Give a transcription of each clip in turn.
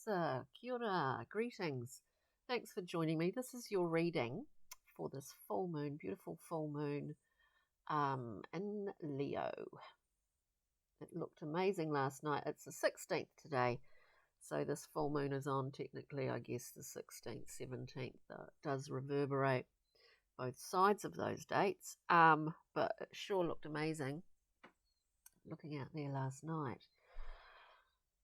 Cancer, kia ora, greetings. Thanks for joining me. This is your reading for this full moon, beautiful full moon in Leo. It looked amazing last night. It's the 16th today, so this full moon is on technically, I guess, the 16th, 17th. It does reverberate both sides of those dates, but it sure looked amazing looking out there last night.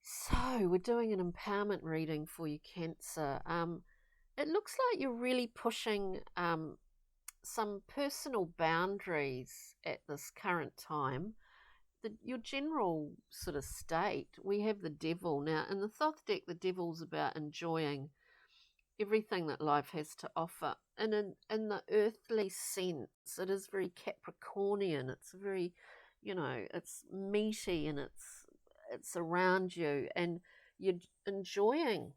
So we're doing an empowerment reading for you, Cancer. It looks like you're really pushing some personal boundaries at this current time. Your general sort of state, we have the devil. Now, in the Thoth deck, the devil's about enjoying everything that life has to offer. And in the earthly sense, it is very Capricornian. It's very, it's meaty and it's around you, and you're enjoying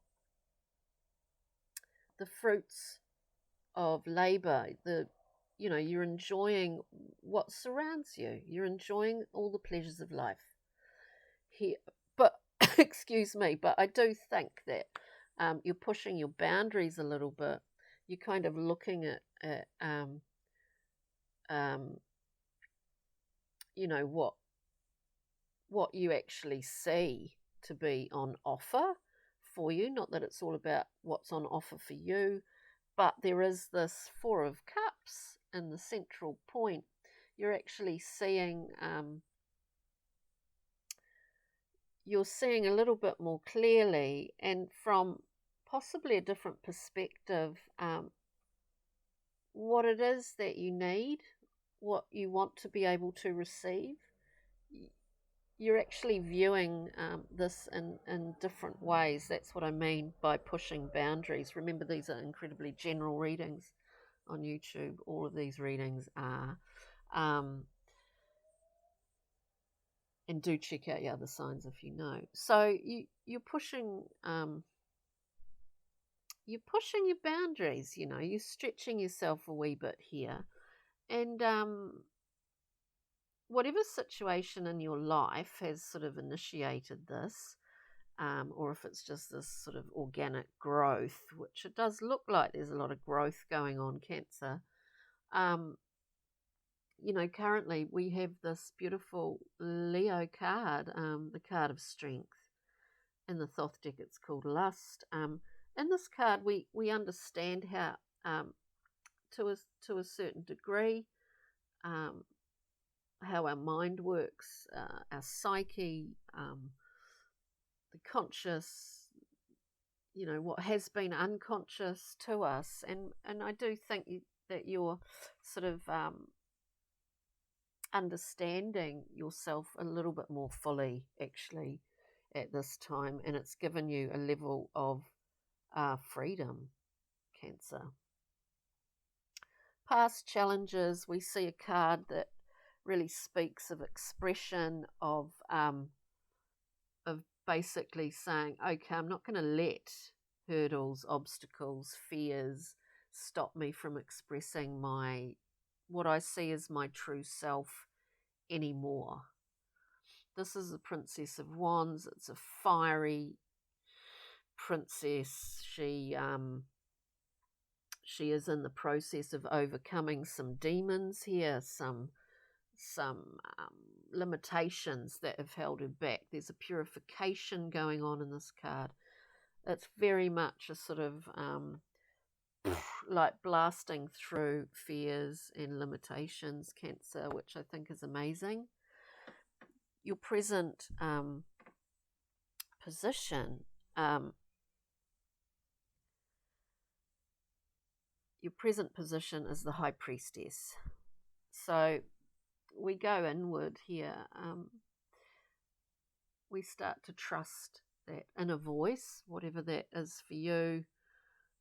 the fruits of labor. You're enjoying what surrounds you. You're enjoying all the pleasures of life here. But excuse me, but I do think that you're pushing your boundaries a little bit. You're kind of looking at what you actually see to be on offer for you. Not that it's all about what's on offer for you, but there is this Four of Cups in the central point. You're actually seeing, you're seeing a little bit more clearly and from possibly a different perspective what it is that you need, what you want to be able to receive. You're actually viewing this in different ways. That's what I mean by pushing boundaries. Remember, these are incredibly general readings on YouTube. All of these readings are. And do check out your other signs if you know. So you're pushing your boundaries. You're stretching yourself a wee bit here, and whatever situation in your life has sort of initiated this, or if it's just this sort of organic growth, which it does look like there's a lot of growth going on, Cancer. Currently we have this beautiful Leo card, the card of strength. In the Thoth deck, it's called Lust. In this card, we understand how, to a certain degree, how our mind works, our psyche, the conscious, what has been unconscious to us. And I do think that you're sort of understanding yourself a little bit more fully, actually, at this time. And it's given you a level of freedom, Cancer. Past challenges, we see a card that really speaks of expression, of basically saying, okay, I'm not going to let hurdles, obstacles, fears stop me from expressing what I see as my true self anymore. This is the Princess of Wands. It's a fiery princess. She is in the process of overcoming some demons here, some limitations that have held her back. There's a purification going on in this card. It's very much a sort of like blasting through fears and limitations, Cancer, which I think is amazing. Your present position, is the High Priestess. So we go inward here. We start to trust that inner voice, whatever that is for you,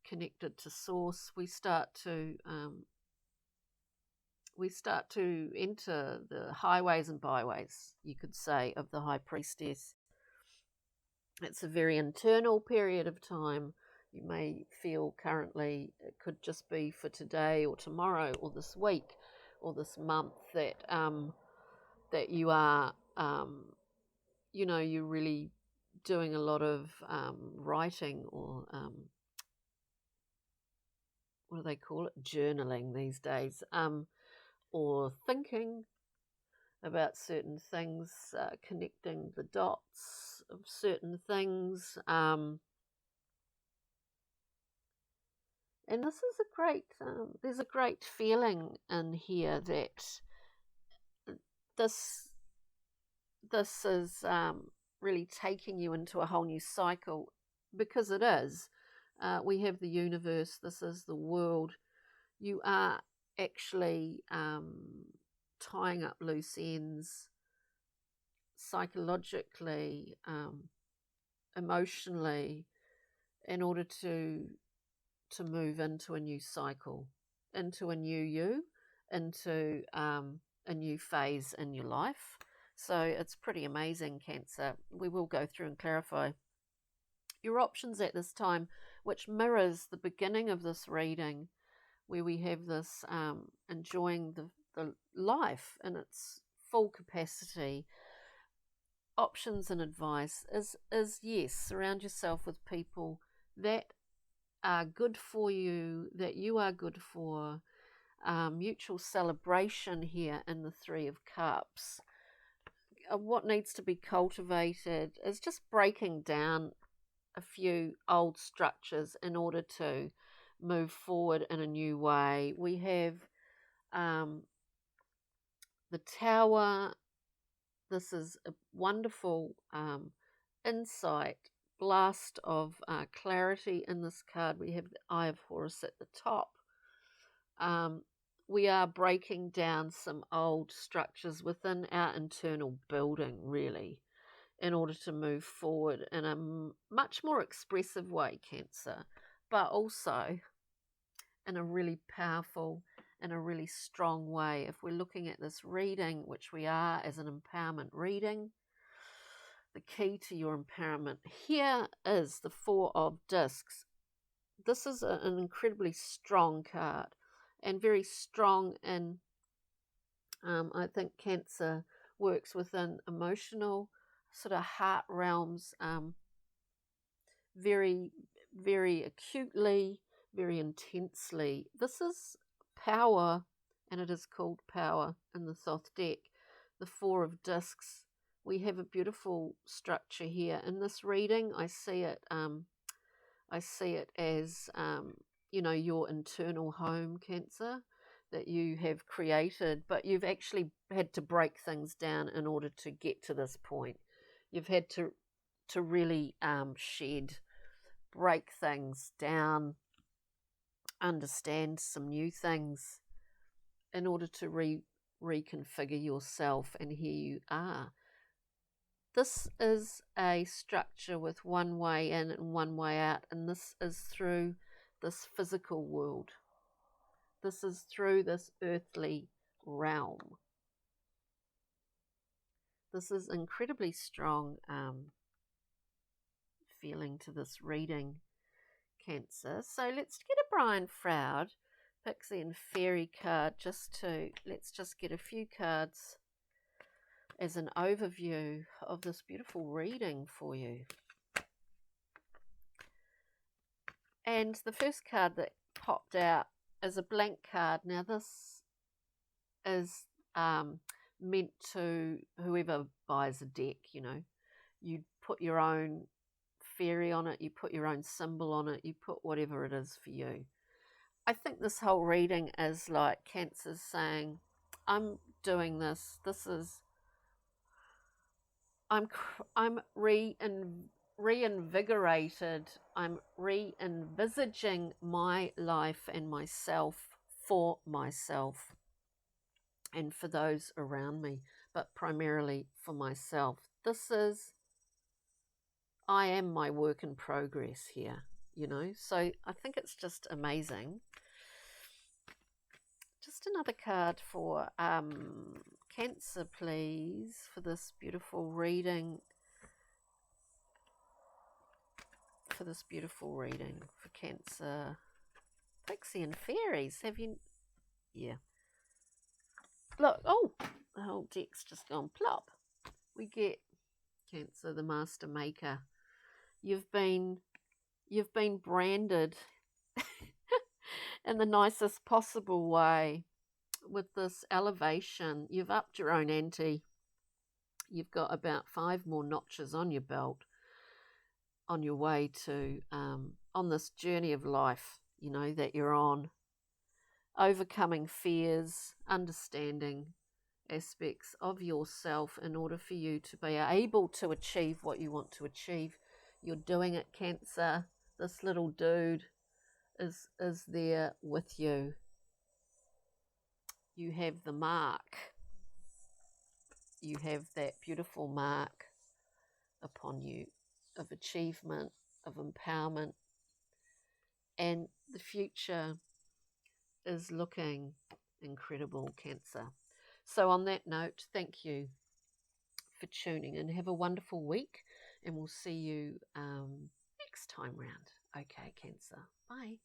connected to source. We start to enter the highways and byways, you could say, of the High Priestess. It's a very internal period of time. You may feel currently, it could just be for today or tomorrow or this week or this month, that you are, you're really doing a lot of writing or what do they call it? Journaling these days, or thinking about certain things, connecting the dots of certain things. And this is a great, there's a great feeling in here that this is really taking you into a whole new cycle, because it is. We have the universe, this is the world. You are actually tying up loose ends psychologically, emotionally, in order to move into a new cycle, into a new you, into a new phase in your life. So it's pretty amazing, Cancer. We will go through and clarify your options at this time, which mirrors the beginning of this reading, where we have this enjoying the life in its full capacity. Options and advice is yes, surround yourself with people that are good for you, that you are good for. Mutual celebration here in the Three of Cups. What needs to be cultivated is just breaking down a few old structures in order to move forward in a new way. We have the Tower. This is a wonderful insight, blast of clarity in this card. We have the Eye of Horus at the top. We are breaking down some old structures within our internal building, really, in order to move forward in a much more expressive way, Cancer, but also in a really powerful, in a really strong way. If we're looking at this reading, which we are as an empowerment reading, the key to your empowerment here is the Four of Discs. This is an incredibly strong card, and very strong in, I think Cancer works within emotional sort of heart realms, very, very acutely, very intensely. This is power, and it is called power in the Thoth deck. The Four of Discs. We have a beautiful structure here in this reading. I see it as your internal home, Cancer, that you have created, but you've actually had to break things down in order to get to this point. You've had to really break things down, understand some new things in order to reconfigure yourself, and here you are. This is a structure with one way in and one way out, and this is through this physical world. This is through this earthly realm. This is incredibly strong feeling to this reading, Cancer. So let's get a Brian Froud, Pixie and Fairy card. Let's just get a few cards as an overview of this beautiful reading for you. And the first card that popped out is a blank card. Now this is meant to whoever buys a deck, you put your own fairy on it, you put your own symbol on it, you put whatever it is for you. I think this whole reading is like Cancer's saying, I'm doing this. I'm reinvigorated. I'm re-envisaging my life and myself for myself and for those around me, but primarily for myself. I am my work in progress here, so I think it's just amazing. Just another card for Cancer, please, for this beautiful reading. For Cancer, Pixie and Fairies. Have you? Yeah. Look, the whole deck's just gone plop. We get Cancer, the Master Maker. You've been branded in the nicest possible way with this elevation. You've upped your own ante. You've got about 5 more notches on your belt on your way to on this journey of life, you know, that you're on, overcoming fears, understanding aspects of yourself in order for you to be able to achieve what you want to achieve. You're doing it, Cancer. This little dude is there with you. You have the mark. You have that beautiful mark upon you of achievement, of empowerment, and the future is looking incredible, Cancer. So on that note, thank you for tuning in. Have a wonderful week, and we'll see you next time round. Okay, Cancer. Bye.